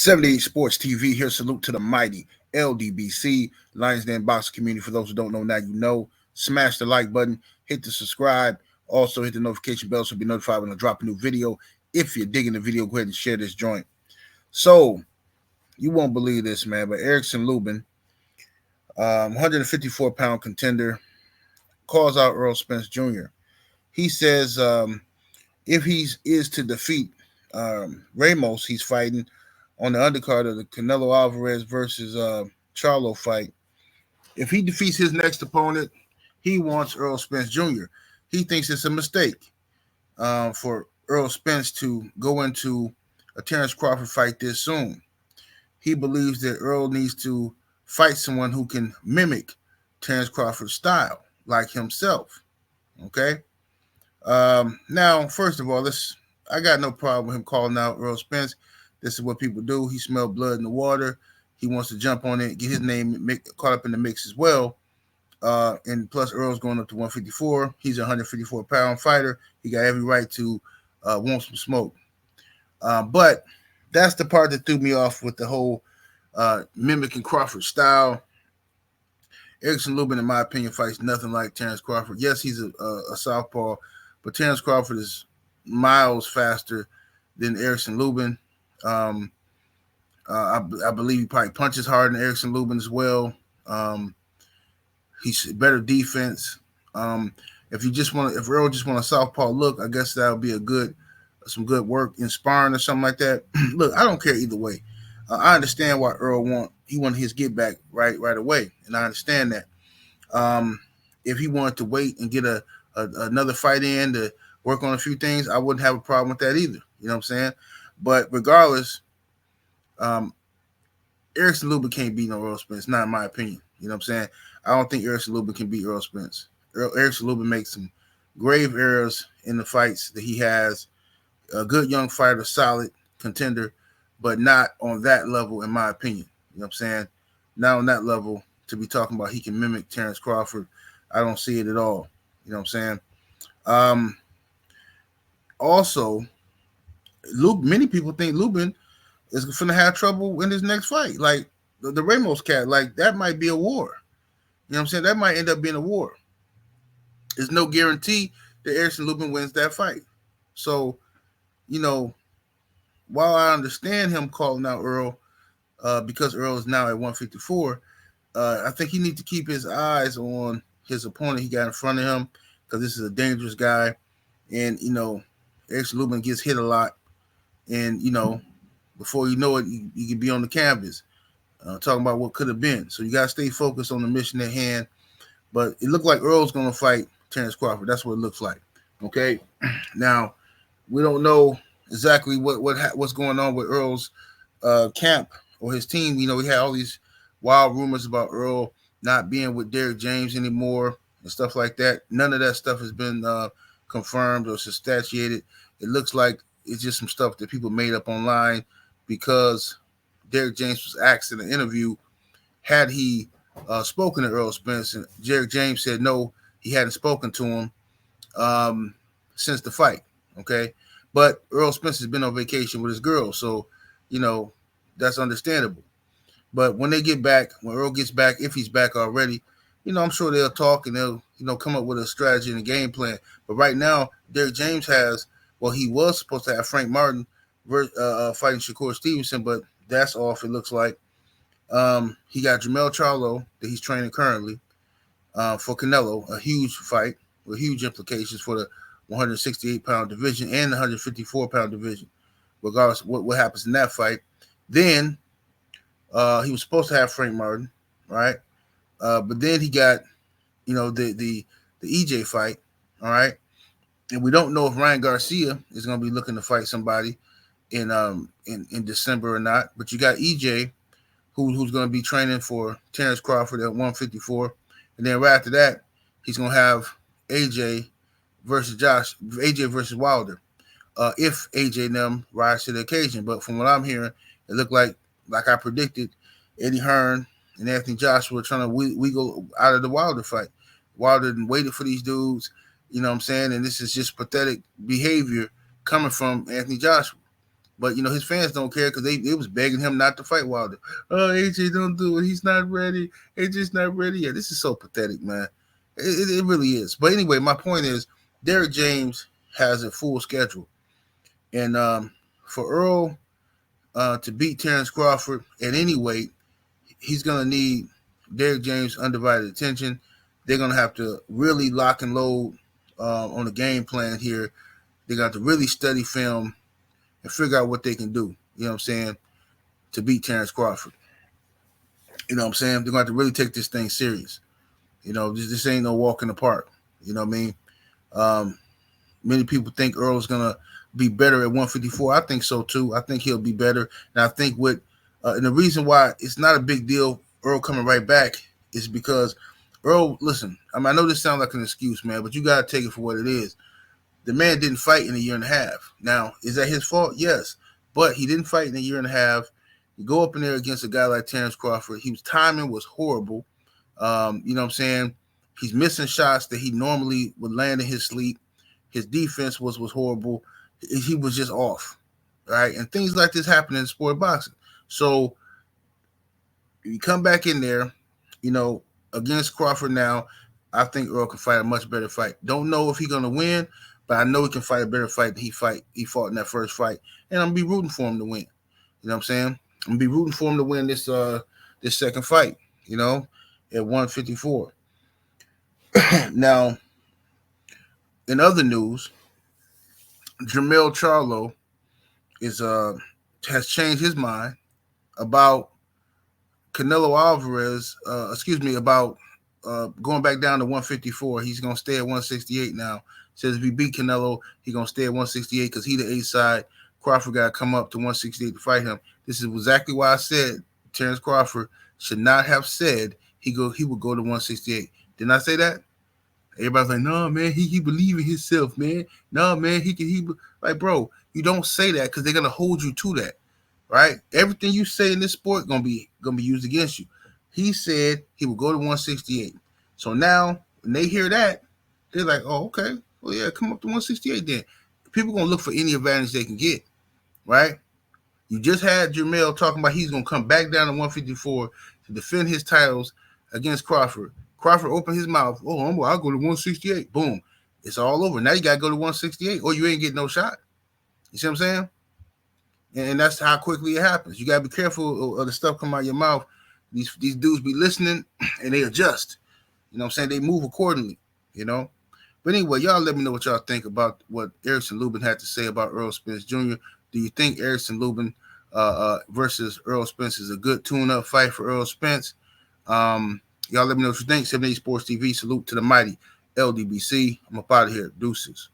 78 Sports TV here. Salute to the mighty ldbc Lions Den boxing community. For those who don't know, now you know. Smash the like button, hit the subscribe, also hit the notification bell so you'll be notified when I drop a new video. If you're digging the video, go ahead and share this joint. So you won't believe this, man, but Erickson Lubin, 154-pound contender, calls out Errol Spence Jr. He says if he is to defeat Ramos, he's fighting on the undercard of the Canelo Alvarez versus Charlo fight. If he defeats his next opponent, he wants Errol Spence Jr. He thinks it's a mistake for Errol Spence to go into a Terrence Crawford fight this soon. He believes that Errol needs to fight someone who can mimic Terrence Crawford's style, like himself. Okay. Now, first of all, I got no problem with him calling out Errol Spence. This is what people do. He smelled blood in the water. He wants to jump on it, get his name caught up in the mix as well. And plus, Earl's going up to 154. He's a 154-pound fighter. He got every right to want some smoke. But that's the part that threw me off with the whole mimicking Crawford's style. Erickson Lubin, in my opinion, fights nothing like Terrence Crawford. Yes, he's a southpaw, but Terrence Crawford is miles faster than Erickson Lubin. I believe he probably punches harder than Erickson Lubin as well. He's better defense. If Earl just want a southpaw look, I guess that would be some good work in sparring or something like that. Look, I don't care either way. I understand why Earl wanted his get back right away, and I understand that. If he wanted to wait and get another fight in to work on a few things, I wouldn't have a problem with that either. You know what I'm saying? But regardless, Erickson Lubin can't beat no Errol Spence, not in my opinion. You know what I'm saying? I don't think Erickson Lubin can beat Errol Spence. Erickson Lubin makes some grave errors in the fights that he has. A good young fighter, solid contender, but not on that level, in my opinion. You know what I'm saying? Not on that level to be talking about he can mimic Terrence Crawford. I don't see it at all. You know what I'm saying? Also, many people think Lubin is going to have trouble in his next fight. Like the Ramos cat, like that might be a war. You know what I'm saying? That might end up being a war. There's no guarantee that Erickson Lubin wins that fight. So, you know, while I understand him calling out Earl, because Earl is now at 154, I think he needs to keep his eyes on his opponent he got in front of him, because this is a dangerous guy. And, you know, Erickson Lubin gets hit a lot. And, you know, before you know it, you can be on the canvas talking about what could have been. So you got to stay focused on the mission at hand. But it looked like Earl's going to fight Terrence Crawford. That's what it looks like. Okay? Now, we don't know exactly what's going on with Earl's camp or his team. You know, we had all these wild rumors about Earl not being with Derrick James anymore and stuff like that. None of that stuff has been confirmed or substantiated. It looks like it's just some stuff that people made up online, because Derrick James was asked in an interview, had he spoken to Errol Spence, and Derrick James said no, he hadn't spoken to him since the fight. Okay, but Errol Spence has been on vacation with his girl, so you know that's understandable. But when they get back, when Earl gets back, if he's back already, you know, I'm sure they'll talk and they'll, you know, come up with a strategy and a game plan. But right now, Derrick James he was supposed to have Frank Martin fighting Shakur Stevenson, but that's off, it looks like. He got Jermell Charlo that he's training currently for Canelo, a huge fight with huge implications for the 168-pound division and the 154-pound division, regardless of what happens in that fight. Then he was supposed to have Frank Martin, right? But then he got, you know, the EJ fight, all right? And we don't know if Ryan Garcia is going to be looking to fight somebody in December or not. But you got EJ, who's going to be training for Terrence Crawford at 154. And then right after that, he's going to have AJ versus Wilder, if AJ and them rise to the occasion. But from what I'm hearing, it looked like I predicted, Eddie Hearn and Anthony Joshua trying to wiggle out of the Wilder fight. Wilder waited for these dudes. You know what I'm saying? And this is just pathetic behavior coming from Anthony Joshua. But his fans don't care because they was begging him not to fight Wilder. Oh, AJ, don't do it. He's not ready. AJ's not ready yet. This is so pathetic, man. It really is. But anyway, my point is, Derrick James has a full schedule, and for Earl to beat Terrence Crawford at any weight, he's gonna need Derrick James' undivided attention. They're gonna have to really lock and load on the game plan here. They got to really study film and figure out what they can do. You know what I'm saying? To beat Terrence Crawford. You know what I'm saying? They're going to have to really take this thing serious. This ain't no walk in the park. You know what I mean? Many people think Earl's going to be better at 154. I think so too. I think he'll be better. And I think and the reason why it's not a big deal, Earl coming right back, is because Earl, listen, I know this sounds like an excuse, man, but you got to take it for what it is. The man didn't fight in a year and a half. Now, is that his fault? Yes. But he didn't fight in a year and a half. You go up in there against a guy like Terrence Crawford. His timing was horrible. You know what I'm saying? He's missing shots that he normally would land in his sleep. His defense was horrible. He was just off. Right? And things like this happen in sport boxing. So you come back in there, against Crawford now, I think Earl can fight a much better fight. Don't know if he's going to win, but I know he can fight a better fight than he fought in that first fight. And I'm going to be rooting for him to win. You know what I'm saying? I'm going to be rooting for him to win this second fight, at 154. Now, in other news, Jermell Charlo has changed his mind about Canelo Alvarez, about going back down to 154. He's going to stay at 168 now. Says if he beat Canelo, he's going to stay at 168 because he the A side. Crawford got to come up to 168 to fight him. This is exactly why I said Terrence Crawford should not have said he would go to 168. Didn't I say that? Everybody's like, no, man, he believe in himself, man. No, man, he like, bro, you don't say that because they're going to hold you to that, right? Everything you say in this sport gonna be used against you. He said he would go to 168. So now when they hear that, they're like, oh, okay. Well, yeah, come up to 168 then. People going to look for any advantage they can get, right? You just had Jermell talking about he's going to come back down to 154 to defend his titles against Crawford. Crawford opened his mouth. Oh, I'll go to 168. Boom. It's all over. Now you got to go to 168 or you ain't getting no shot. You see what I'm saying? And that's how quickly it happens. You got to be careful of the stuff come out of your mouth. These dudes be listening and they adjust. You know what I'm saying? They move accordingly, But anyway, y'all let me know what y'all think about what Erickson Lubin had to say about Errol Spence Jr. Do you think Erickson Lubin versus Errol Spence is a good tune-up fight for Errol Spence? Y'all let me know what you think. 780 Sports TV. Salute to the mighty LDBC. I'm up out of here. Deuces.